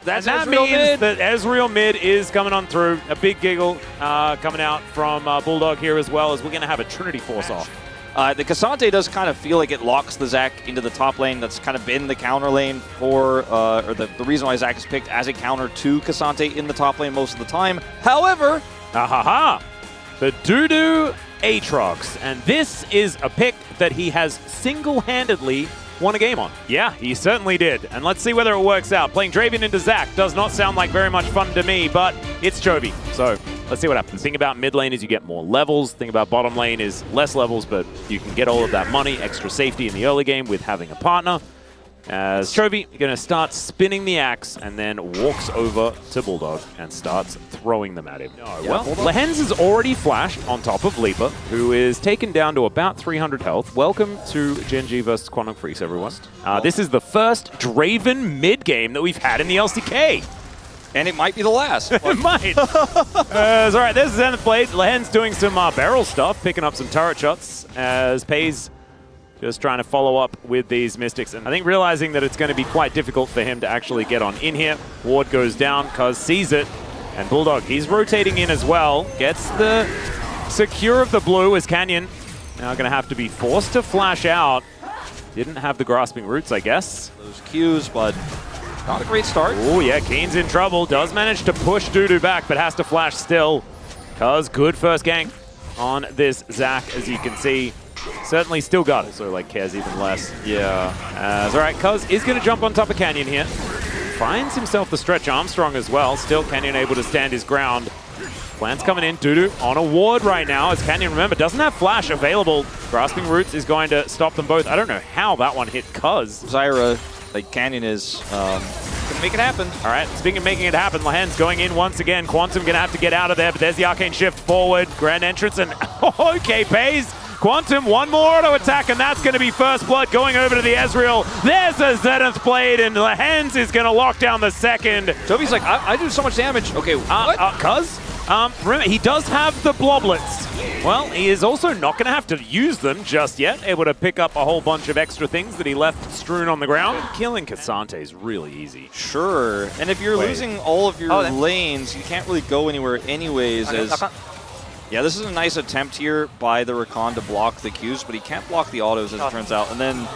That's and that Ezreal means mid. that Ezreal mid is coming on through. A big giggle coming out from Bulldog here as well, as we're going to have a Trinity Force off. The Cassante does kind of feel like it locks the Zac into the top lane. That's kind of been the counter lane for, or the reason why Zac is picked as a counter to Cassante in the top lane most of the time. However, the Dudu Aatrox, and this is a pick that he has single-handedly won a game on. Yeah, he certainly did. And let's see whether it works out. Playing Draven into Zac does not sound like very much fun to me, but it's Chovy. So let's see what happens. Thing about mid lane is you get more levels. Thing about bottom lane is less levels, but you can get all of that money, extra safety in the early game with having a partner. As Chovy going to start spinning the axe and then walks over to Bulldog and starts throwing them at him. Well, Lehens has already flashed on top of Leaper, who is taken down to about 300 health. Welcome to Gen G versus Quantum Freaks, everyone. This is the first Draven mid game that we've had in the LCK. and it might be the last. It might. All right, there's Zenith Blade. Lehens doing some barrel stuff, picking up some turret shots as Pays just trying to follow up with these Mystics. And I think realizing that it's going to be quite difficult for him to actually get on in here. Ward goes down, Cuz sees it. And Bulldog, he's rotating in as well. Gets the secure of the blue as Canyon now going to have to be forced to flash out. Didn't have the grasping roots, I guess. Those Qs, but not a great start. Oh yeah, Keen's in trouble. Does manage to push Dudu back, but has to flash still. Cuz good first gank on this Zac, as you can see. Certainly still got it, so like cares even less. Yeah. All right, Cuz is going to jump on top of Canyon here. Finds himself the stretch Armstrong as well. Still Canyon able to stand his ground. Plans coming in. Dudu on a ward right now, as Canyon, remember, doesn't have flash available. Grasping Roots is going to stop them both. I don't know how that one hit Cuz. Zyra, like Canyon is gonna make it happen. All right, speaking of making it happen, Lehens going in once again. Quantum gonna have to get out of there, but there's the Arcane Shift forward. Grand entrance, and okay, Pays. Quantum, one more auto attack, and that's going to be first blood going over to the Ezreal. There's a Zenith Blade, and Lehens is going to lock down the second. Toby's like, I do so much damage. Okay, what? Cuz? Remember, he does have the Bloblets. Well, he is also not going to have to use them just yet. Able to pick up a whole bunch of extra things that he left strewn on the ground. Killing Cassante is really easy. Sure, and if you're losing all of your lanes, you can't really go anywhere anyways. Yeah, this is a nice attempt here by the Rakan to block the Qs, but he can't block the autos as it turns out. And then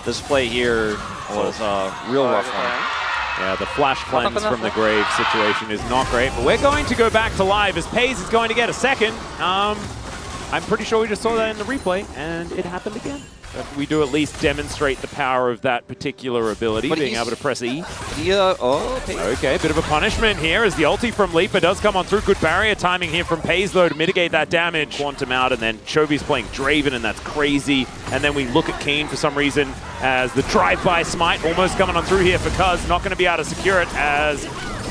this play here was a real rough one. Yeah, the flash cleanse from the grave situation is not great, but we're going to go back to live as Pays is going to get a second. I'm pretty sure we just saw that in the replay, and it happened again. But we do at least demonstrate the power of that particular ability, being able to press E. Okay, bit of a punishment here as the ulti from Leaper does come on through. Good barrier timing here from Pays, though, to mitigate that damage. Quantum out, and then Chovy's playing Draven, and that's crazy. And then we look at Keen for some reason as the drive-by smite almost coming on through here for Cuz. Not going to be able to secure it as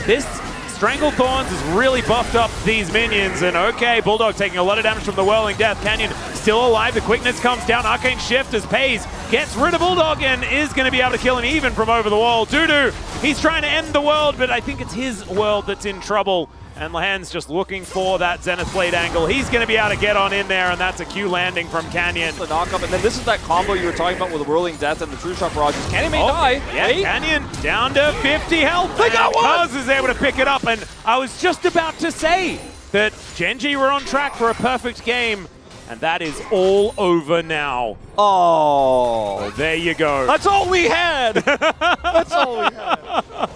this Strangle Thorns has really buffed up these minions, and okay, Bulldog taking a lot of damage from the Whirling Death. Canyon still alive, the quickness comes down, Arcane Shift as Pays gets rid of Bulldog and is going to be able to kill him even from over the wall. Dudu, he's trying to end the world, but I think it's his world that's in trouble. And Lehens just looking for that Zenith Blade angle. He's going to be able to get on in there, and that's a Q landing from Canyon. The knock-up, and then this is that combo you were talking about with the Whirling Death and the True Shot Barrages. Canyon may die. Yeah, Canyon down to 50 health. They got one! Cuz is able to pick it up, and I was just about to say that Gen G were on track for a perfect game, and that is all over now. Oh. Well, there you go. That's all we had. That's all we had.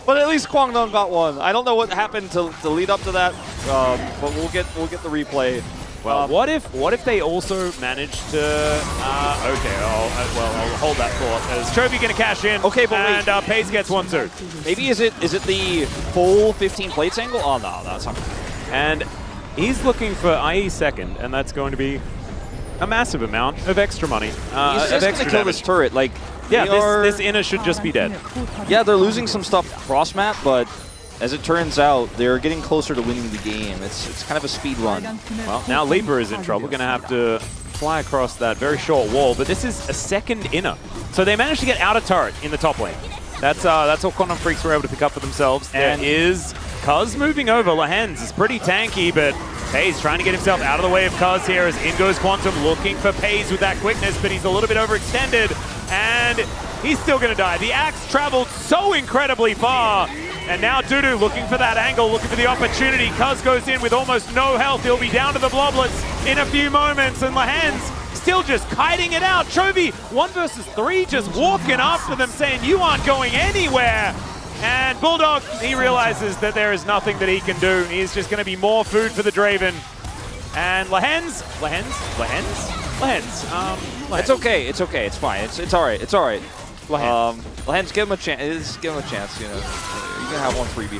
But at least Kwangdong got one. I don't know what happened to lead up to that, but we'll get the replay. Well, what if they also managed to? Okay, I'll hold that thought. Is Chovy going to cash in? Okay, but and wait. Pays gets one too. Maybe is it the full 15 plates angle? Oh no, that's not. And he's looking for IE second, and that's going to be a massive amount of extra money. He's just going to kill this turret. Like, yeah, this inner should just be dead. Yeah, they're losing some stuff cross map, but as it turns out, they're getting closer to winning the game. It's kind of a speed run. Well, now Leaper is in trouble. Going to have to fly across that very short wall, but this is a second inner. So they managed to get out of turret in the top lane. That's all Quantum Freaks were able to pick up for themselves. And is Cuz moving over. Lehens is pretty tanky, but Pays trying to get himself out of the way of Cuz here as in goes Quantum, looking for Pays with that quickness, but he's a little bit overextended, and he's still going to die. The axe traveled so incredibly far, And now Dudu looking for that angle, looking for the opportunity. Cuz goes in with almost no health. He'll be down to the bloblets in a few moments. And Lahen's still just kiting it out. Chovy, 1 versus 3, just walking after them, saying, you aren't going anywhere. And Bulldog, he realizes that there is nothing that he can do. He's just going to be more food for the Draven. And Lahen's. It's okay. It's okay. It's fine. It's all right. It's all right. Lahen's, give him a chance. Give him a chance. You know, you're gonna have one freebie.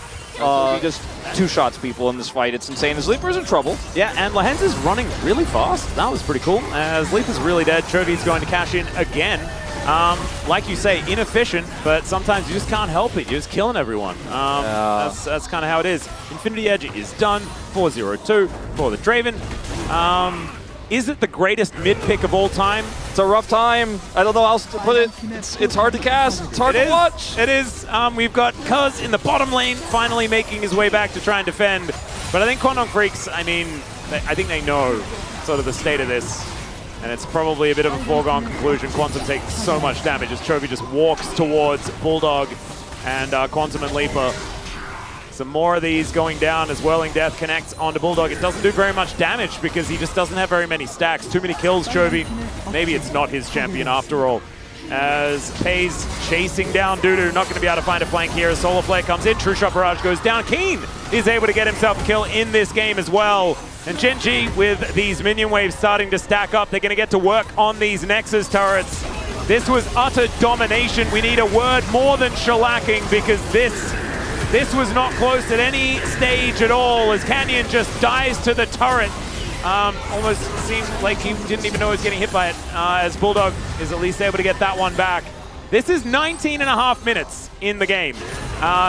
He just two-shots people in this fight. It's insane. His Leaper's in trouble. Yeah, and Lahen's is running really fast. That was pretty cool. As Leaper's really dead, Chovy's going to cash in again. Like you say, inefficient, but sometimes you just can't help it. You're just killing everyone. That's kind of how it is. Infinity Edge is done. 4-0-2 for the Draven. Is it the greatest mid-pick of all time? It's a rough time. I don't know how else to put it. It's hard to cast. It's hard to watch. It is. We've got Cuz in the bottom lane, finally making his way back to try and defend. But I think Quandong Freaks, I mean, I think they know sort of the state of this. And it's probably a bit of a foregone conclusion. Quantum takes so much damage as Chovy just walks towards Bulldog and Quantum and Leaper. Some more of these going down as Whirling Death connects onto Bulldog. It doesn't do very much damage because he just doesn't have very many stacks. Too many kills, Chovy. Maybe it's not his champion after all. As Pays chasing down Dudu, not going to be able to find a flank here. As Solar Flare comes in, True Shot Barrage goes down. Keen is able to get himself a kill in this game as well. And Gen G, with these minion waves starting to stack up, they're going to get to work on these Nexus turrets. This was utter domination. We need a word more than shellacking because this was not close at any stage at all as Canyon just dies to the turret. Almost seemed like he didn't even know he was getting hit by it as Bulldog is at least able to get that one back. This is 19.5 minutes in the game.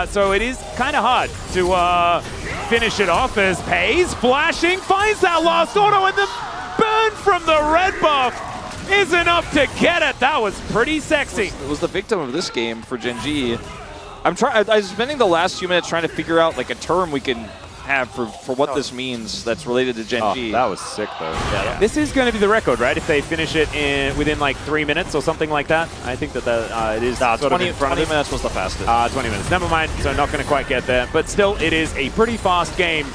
So it is kind of hard to finish it off as Pays flashing, finds that last auto, and the burn from the red buff is enough to get it. That was pretty sexy. It was the victim of this game for Gen G. I was spending the last few minutes trying to figure out like a term we can have for what this means that's related to Gen G. That was sick though. Yeah. This is going to be the record, right? If they finish it within like 3 minutes or something like that. I think that it is. 20 minutes was the fastest. 20 minutes. Never mind. So not going to quite get there. But still, it is a pretty fast game.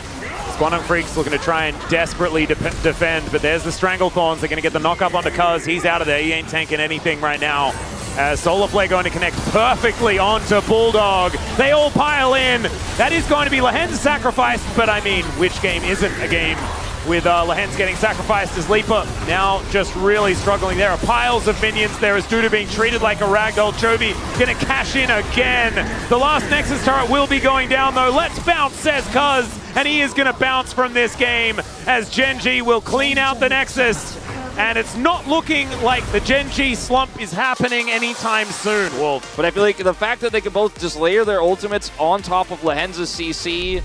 Quandong Freaks looking to try and desperately defend, but there's the Stranglethorns. They're going to get the knock-up onto Cuz. He's out of there. He ain't tanking anything right now. As Solar Flare going to connect perfectly onto Bulldog. They all pile in. That is going to be Lahen's sacrificed, but I mean, which game isn't a game with Lahen's getting sacrificed as Leaper now just really struggling. There are piles of minions there as Dudu being treated like a ragdoll. Chovy going to cash in again. The last Nexus turret will be going down though. Let's bounce, says Cuz. And he is going to bounce from this game as Gen G will clean out the Nexus. And it's not looking like the Gen G slump is happening anytime soon, Wolf. But I feel like the fact that they can both just layer their ultimates on top of Lahen's CC.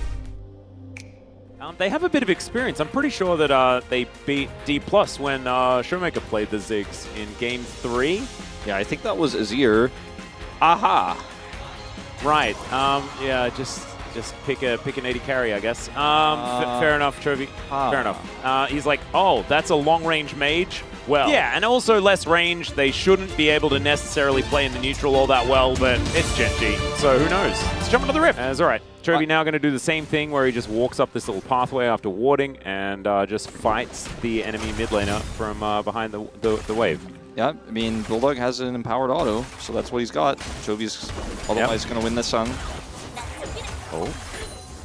They have a bit of experience. I'm pretty sure that they beat D+ when Showmaker played the Ziggs in Game 3. Yeah, I think that was Azir. Aha. Right. Yeah, just pick an 80 carry, I guess. Fair enough, Chovy. Fair enough. He's like, oh, that's a long-range mage? Well. Yeah, and also less range. They shouldn't be able to necessarily play in the neutral all that well, but it's Gen G, so who knows? Let's jump into the rift. It's all right. Chovy now going to do the same thing where he just walks up this little pathway after warding and just fights the enemy mid laner from behind the wave. Yeah, I mean, Bulldog has an empowered auto, so that's what he's got. Chovy's otherwise going to win this song. Oh,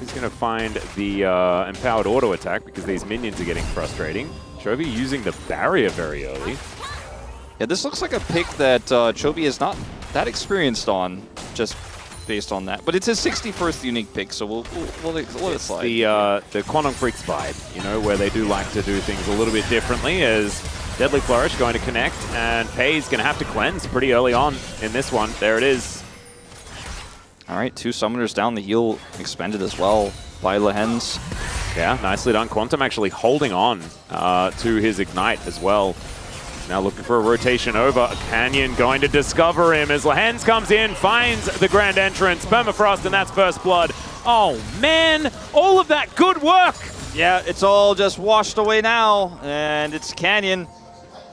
he's going to find the empowered auto attack because these minions are getting frustrating. Chovy using the barrier very early. Yeah, this looks like a pick that Chovy is not that experienced on, just based on that. But it's his 61st unique pick, so we'll let it slide. The Quandong Freaks vibe, you know, where they do like to do things a little bit differently as Deadly Flourish going to connect, and Pei's going to have to cleanse pretty early on in this one. There it is. All right, 2 summoners down, the heal expended as well by Lahen's. Yeah, nicely done. Quantum actually holding on to his Ignite as well. Now looking for a rotation over. Canyon going to discover him as Lahen's comes in, finds the grand entrance. Permafrost, and that's first blood. Oh, man, all of that good work. Yeah, it's all just washed away now, and it's Canyon.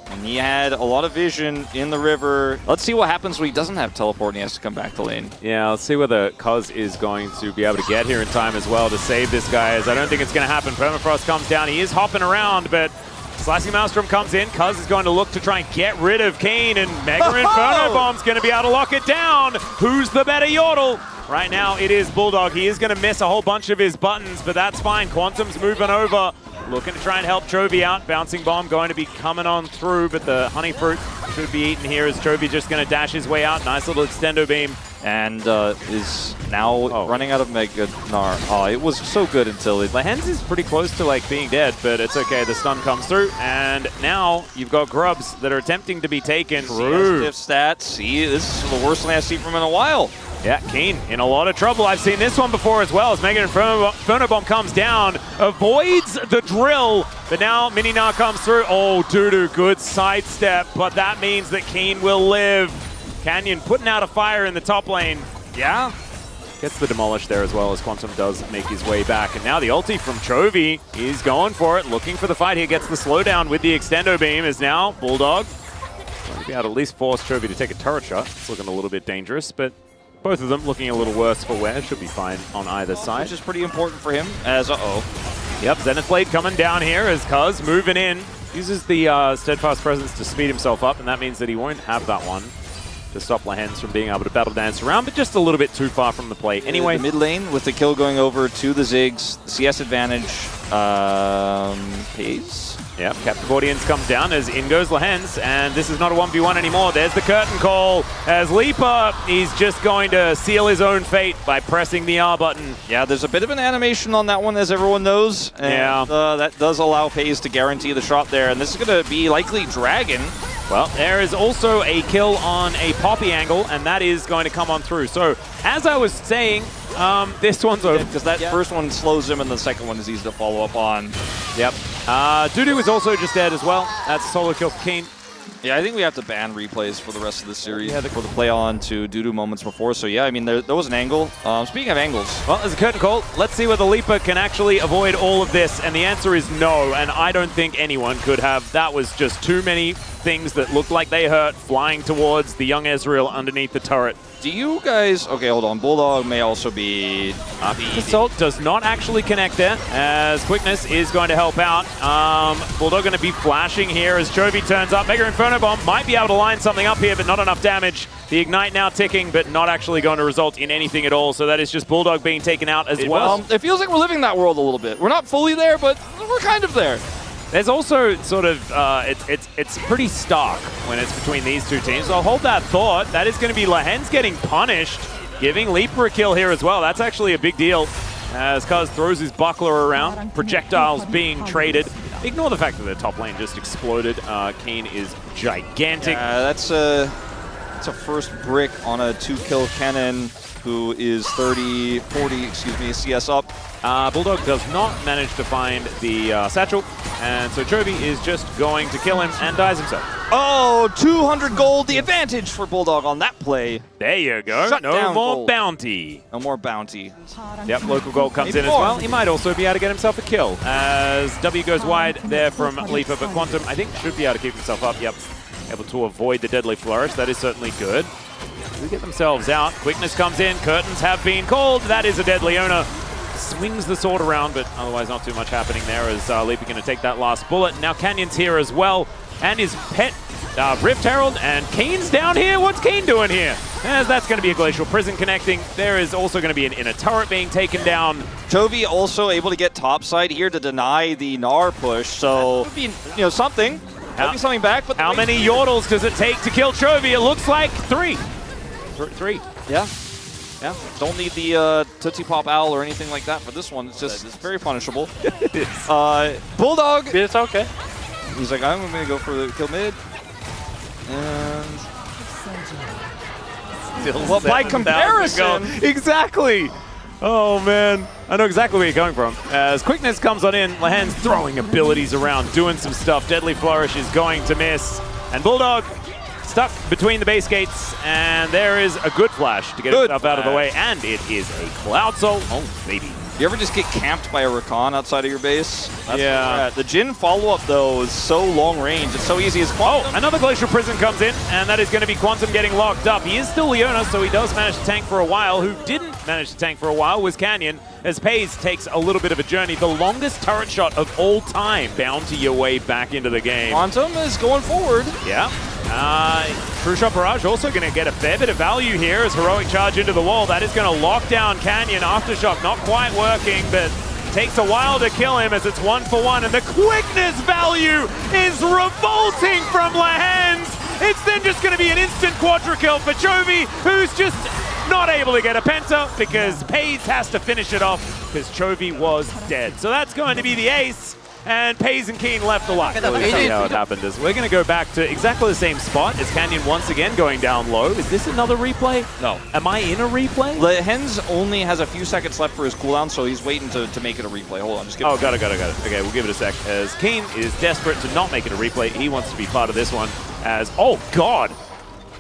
And he had a lot of vision in the river. Let's see what happens when he doesn't have teleport and he has to come back to lane. Yeah, let's see whether Cuz is going to be able to get here in time as well to save this guy, as I don't think it's going to happen. Permafrost comes down. He is hopping around, but Slicing Maelstrom comes in. Cuz is going to look to try and get rid of Kane, and Mega Inferno Bomb's going to be able to lock it down. Who's the better Yordle? Right now, it is Bulldog. He is going to miss a whole bunch of his buttons, but that's fine. Quantum's moving over, looking to try and help Chovy out. Bouncing Bomb going to be coming on through, but the Honey Fruit should be eaten here as Chovy just going to dash his way out. Nice little Extendo Beam. And is now running out of Mega Gnar. Oh, it was so good until it... Lehens is pretty close to like being dead, but it's okay. The stun comes through, and now you've got Grubs that are attempting to be taken. Stiff stats. See, this is the worst thing I've seen from him in a while. Yeah, Kane in a lot of trouble. I've seen this one before as well, as Mega Inferno Bomb comes down, avoids the drill, but now Mini-Na comes through. Oh, Dudu, good sidestep, but that means that Kane will live. Canyon putting out a fire in the top lane. Yeah. Gets the demolish there as well, as Quantum does make his way back. And now the ulti from Chovy. He's going for it, looking for the fight here. Gets the slowdown with the Extendo Beam. Is now Bulldog going to be able to at least force Chovy to take a turret shot. It's looking a little bit dangerous, but both of them looking a little worse for wear. Should be fine on either side. Which is pretty important for him, as Yep, Zenith Blade coming down here as Cuz moving in. Uses the Steadfast Presence to speed himself up, and that means that he won't have that one to stop Lehens from being able to battle dance around, but just a little bit too far from the play. Anyway, the mid lane with the kill going over to the Ziggs, CS advantage pays. Yep, Captive Audience comes down as in goes Lehens, and this is not a 1v1 anymore. There's the curtain call as Leaper, he's just going to seal his own fate by pressing the R button. Yeah, there's a bit of an animation on that one, as everyone knows. And, that does allow FaZe to guarantee the shot there, and this is going to be likely Dragon. Well, there is also a kill on a Poppy angle, and that is going to come on through. So, as I was saying, this one's over. Because that first one slows him, and the second one is easy to follow up on. Yep. Dudu is also just dead as well. That's a solo kill for Kane. Yeah, I think we have to ban replays for the rest of the series for the play on to Dudu moments before. So yeah, I mean, there was an angle. Speaking of angles. Well, there's a curtain call. Let's see whether Leaper can actually avoid all of this. And the answer is no, and I don't think anyone could have. That was just too many things that looked like they hurt flying towards the young Ezreal underneath the turret. Do you guys... Okay, hold on. Bulldog may also be... Assault does not actually connect there, as Quickness is going to help out. Bulldog going to be flashing here as Chovy turns up. Mega Inferno Bomb might be able to line something up here, but not enough damage. The Ignite now ticking, but not actually going to result in anything at all. So that is just Bulldog being taken out as well. It feels like we're living that world a little bit. We're not fully there, but we're kind of there. There's also sort of, it's pretty stark when it's between these two teams. So I'll hold that thought. That is going to be Lehens getting punished, giving Leaper a kill here as well. That's actually a big deal as Cuz throws his buckler around, projectiles being traded. Ignore the fact that the top lane just exploded. Kane is gigantic. That's a first brick on a 2-kill Kennen who is 40 CS up. Bulldog does not manage to find the satchel, and so Chovy is just going to kill him and dies himself. Oh, 200 gold, the advantage for Bulldog on that play. There you go. No more bounty. No more bounty. Yep, local gold comes in as well. He might also be able to get himself a kill, as W goes wide there from Leaper, but Quantum, I think, should be able to keep himself up. Yep, able to avoid the deadly flourish. That is certainly good. They get themselves out. Quickness comes in. Curtains have been called. That is a deadly owner. Swings the sword around, but otherwise not too much happening there as Leaper going to take that last bullet. Now Canyon's here as well, and his pet Rift Herald, and Kane's down here. What's Kane doing here? As that's going to be a Glacial Prison connecting. There is also going to be an inner turret being taken down. Chovy also able to get topside here to deny the Gnar push, so that would be, something. Maybe something back. But how many Yordles does it take to kill Chovy? It looks like 3. 3. Yeah. Yeah, don't need the Tootsie Pop Owl or anything like that for this one. It's just it's very punishable. Bulldog. It's okay. He's like, I'm going to go for the kill mid. And... Well, by comparison... Exactly! Oh, man. I know exactly where you're going from. As Quickness comes on in, Lehens throwing abilities around, doing some stuff. Deadly Flourish is going to miss. And Bulldog... stuck between the base gates, and there is a good flash to get himself out of the way, and it is a Cloud Soul. Oh, baby. You ever just get camped by a Rakan outside of your base? That's yeah. the Jhin follow-up, though, is so long range. It's so easy as Quantum. Oh, another Glacial Prison comes in, and that is going to be Quantum getting locked up. He is still Leona, so he does manage to tank for a while. Who didn't manage to tank for a while was Canyon, as Paze takes a little bit of a journey. The longest turret shot of all time, bound to your way back into the game. Quantum is going forward. Yeah. True Shot Barrage also going to get a fair bit of value here as Heroic Charge into the wall. That is going to lock down Canyon. Aftershock not quite working, but takes a while to kill him as it's 1-for-1. And the quickness value is revolting from Lahens. It's then just going to be an instant quadra kill for Chovy, who's just not able to get a penta because Paze has to finish it off because Chovy was dead. So that's going to be the ace. And Paze and Keen left alive. Really see how it happened is we're going to go back to exactly the same spot as Canyon once again going down low. Is this another replay? No. Am I in a replay? Lahens only has a few seconds left for his cooldown, so he's waiting to make it a replay. Hold on, just give got it. Okay, we'll give it a sec. As Keen is desperate to not make it a replay. He wants to be part of this one as, oh God!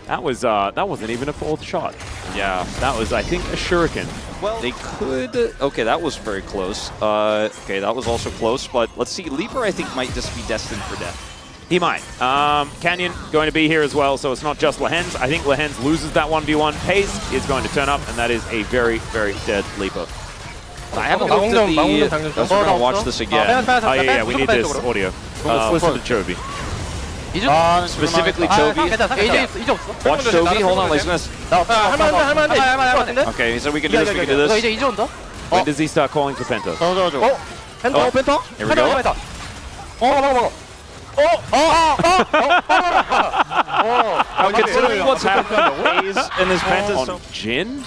That wasn't even a fourth shot. Yeah. That was, I think, a shuriken. Well, they could... Okay, that was very close. Okay, that was also close, but let's see. Leaper, I think, might just be destined for death. He might. Canyon going to be here as well, so it's not just Lahens. I think Lahens loses that 1v1. Pace is going to turn up, and that is a very, very dead Leaper. I haven't looked at the... We're going to watch this again. Oh, yeah, we need this audio. Listen to Chovy. Specifically Chovy. Watch Chovy. Hold on, like this. Okay, so we can do this. When does he start calling for Penta? Here we go. Considering what's happened in this Penta, on Jhin?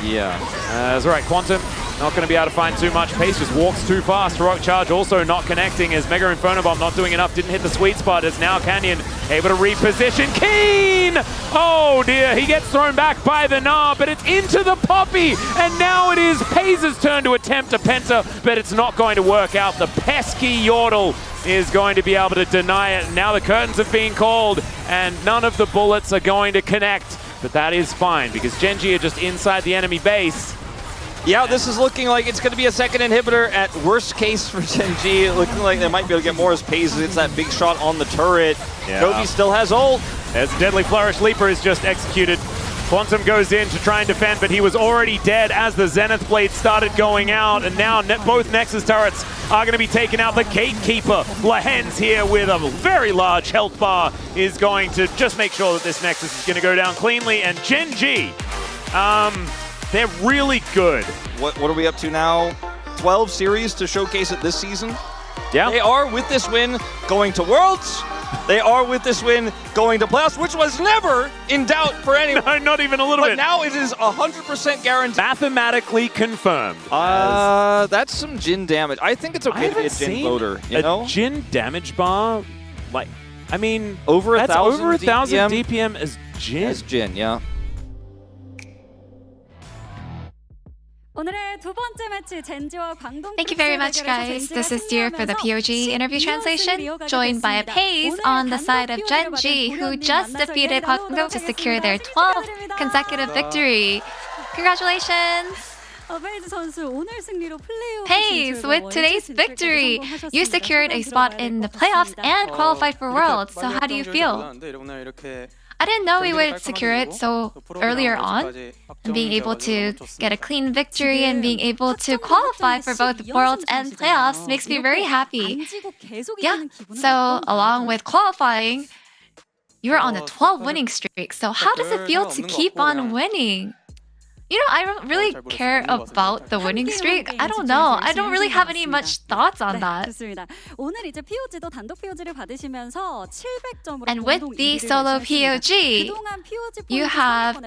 Yeah. That's right, Quantum not going to be able to find too much. Pace just walks too fast. Heroic Charge also not connecting as Mega Inferno Bomb not doing enough. Didn't hit the sweet spot as now Canyon able to reposition. Keen! Oh dear, he gets thrown back by the Gnar, but it's into the Poppy. And now it is Paze's turn to attempt a Penta, but it's not going to work out. The pesky Yordle is going to be able to deny it. Now the curtains have been called and none of the bullets are going to connect. But that is fine because Genji are just inside the enemy base. Yeah, this is looking like it's going to be a second inhibitor at worst case for Genji. Looking like they might be able to get more as Paze hits that big shot on the turret. Yeah. Chovy still has ult. As Deadly Flourish Leaper is just executed. Quantum goes in to try and defend, but he was already dead as the Zenith Blade started going out, and now both Nexus turrets are going to be taken out. The Gatekeeper, Lahens here with a very large health bar, is going to just make sure that this Nexus is going to go down cleanly, and Genji, they're really good. What are we up to now? 12 series to showcase it this season? Yeah. They are, with this win, going to Worlds. They are, with this win, going to playoffs, which was never in doubt for anyone. No, not even a little bit. But now it is 100% guaranteed. Mathematically confirmed. That's some Jhin damage. I think it's okay to be a Jhin voter, you know? A Jhin damage bar, like, I mean, over 1,000 DPM as Jhin. As Jhin, yeah. Thank you very much, guys. This is Dear for the POG interview translation, joined by a Paze on the side of Genji, who just defeated Kwangdo to secure their 12th consecutive victory. Congratulations! Paze, with today's victory, you secured a spot in the playoffs and qualified for Worlds. So how do you feel? I didn't know we would secure it so earlier on, and being able to get a clean victory and being able to qualify for both Worlds and playoffs makes me very happy. Yeah, so along with qualifying, you're on a 12 winning streak, so how does it feel to keep on winning? You know, I don't really care about the winning streak. I don't know. I don't really have any much thoughts on that. And with the solo POG, you have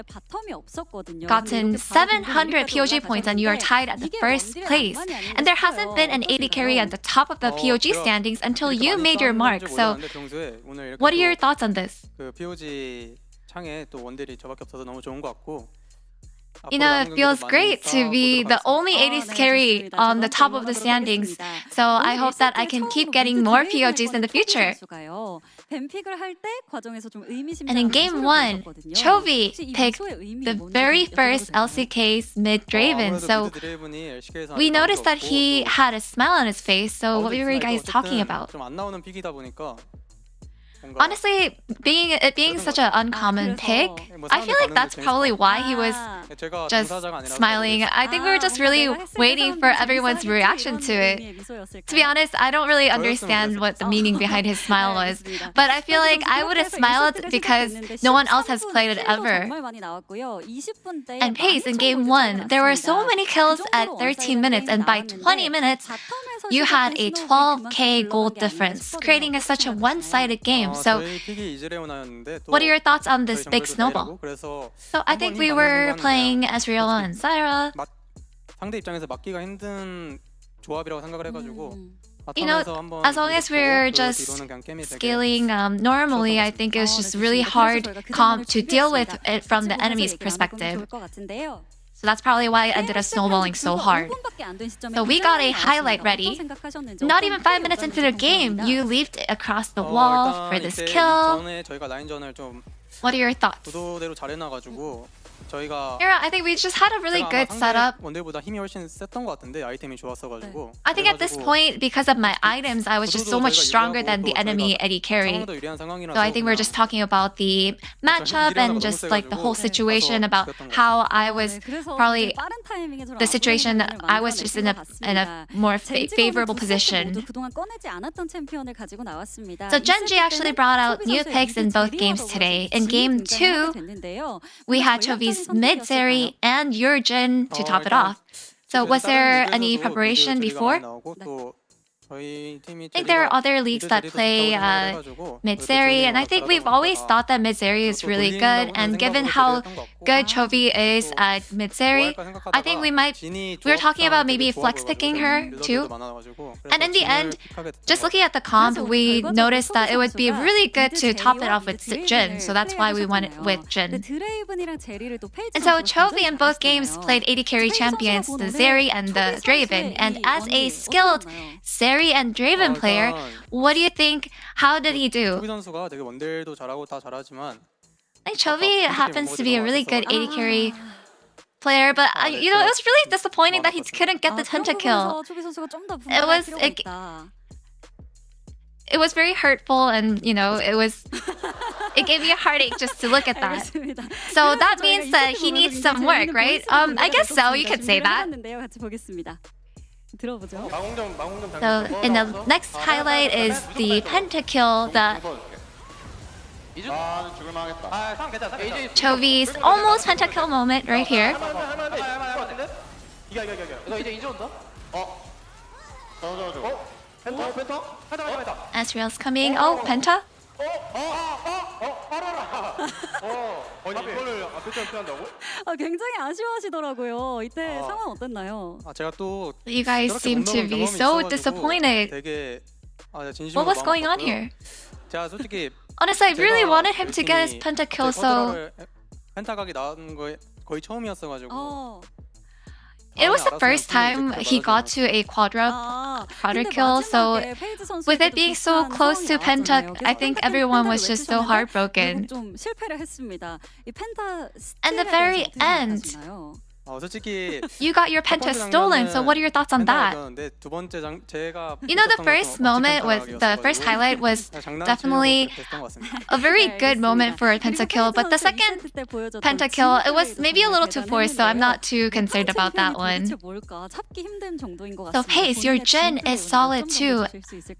gotten 700 POG points and you are tied at the first place. And there hasn't been an 80 carry at the top of the POG standings until you made your mark. So, what are your thoughts on this? You know, it feels great to be the only 80s carry on the top of the standings. So I hope that I can keep getting more POGs in the future. And in game 1, Chovy picked the very first LCK's mid Draven. So we noticed that he had a smile on his face. So what were you guys talking about? Honestly, being such an uncommon pick, I feel like that's probably why he was just smiling. I think we were just really waiting for everyone's reaction to it. To be honest, I don't really understand what the meaning behind his smile was, but I feel like I would have smiled because no one else has played it ever. And Pace in game 1, there were so many kills at 13 minutes, and by 20 minutes, you had a 12k gold difference, creating such a one-sided game. So, what are your thoughts on this big snowball? So, I think we were playing Ezreal and Zyra. You know, as long as we're just scaling normally, I think it's just really hard to deal with it from the enemy's perspective. So that's probably why it ended up snowballing so hard. So we got a highlight ready. Not even 5 minutes into the game, you leaped across the wall for this kill. What are your thoughts? Yeah, I think we just had a really good setup. I think at this point, because of my items, I was just so much stronger than the enemy AD carry. So I think we're just talking about the matchup and just like the whole situation about how I was probably the situation. I was just in a more favorable position. So Genji actually brought out new picks in both games today. In game 2, we had Chovy's mid Seri and your Jin to top it off. So was there any preparation before? I think there are other leagues that play mid-Seri, and I think we've always thought that mid-Seri is really good, and given how good Chovy is at mid-Seri, I think we were talking about maybe flex picking her too. And in the end, just looking at the comp, we noticed that it would be really good to top it off with Jin, so that's why we went with Jin. And so Chovy in both games played AD carry champions, the Zeri and the Draven, and as a skilled Zeri and Draven player, what do you think? How did he do? I think Chovy happens to be a really good AD carry player, but you know, it was really disappointing that he couldn't get the pentakill. It was very hurtful, and you know, it gave me a heartache just to look at that. So that means that he needs some work, right? I guess so. You could say that. So in the next highlight is the pentakill that Chovy's almost pentakill moment right here. Ezreal's coming. Oh, penta? 굉장히 아쉬워하시더라고요. 이때 상황 어땠나요? You guys seem to be so disappointed. What was going on here? Honestly, I really wanted him to get his pentakill, so it was the first time he got to a quadra kill, so with it being so close to penta, I think everyone was just so heartbroken. And the very end, you got your penta stolen, so what are your thoughts on that? You know, the first highlight was definitely a very good moment for a pentakill, but the second pentakill, it was maybe a little too forced, so I'm not too concerned about that one. So Pace, your Jin is solid too,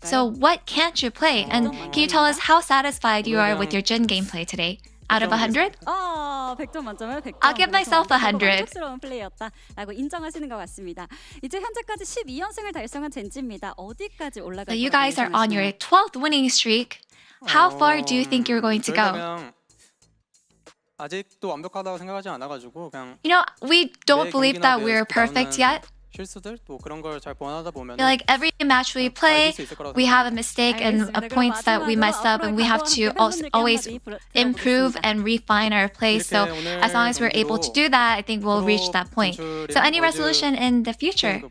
so what can't you play? And can you tell us how satisfied you are with your Jin gameplay today? Out of 100? I'll give myself 100. 만족스러운 플레이였다라고 인정하시는 것 같습니다. 이제 현재까지 12연승을 달성한 젠지입니다. 어디까지 올라갈 So you guys are on your 12th winning streak. How far do you think you're going to go? 아직도 완벽하다고 생각하지 않아가지고 그냥. You know, we don't believe that we're perfect yet. 실수들 또 그런 걸 잘 보완하다 보면. Like every match we play, we have a mistake and points that we messed up, and we have to always improve and refine our play. So as long as we're able to do that, I think we'll reach that point. So any resolution in the future?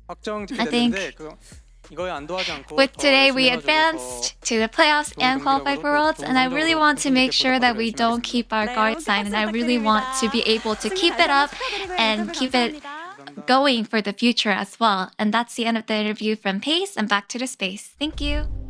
I think 이거에 안도하지 않고 With 더 today, we 열심히 해가지고 advanced to the playoffs and qualified for Worlds, and I really want to make sure that we don't keep our guard sign, and I really want to be able to keep it up and keep it going for the future as well. And that's the end of the interview from Pace, and back to the space. Thank you.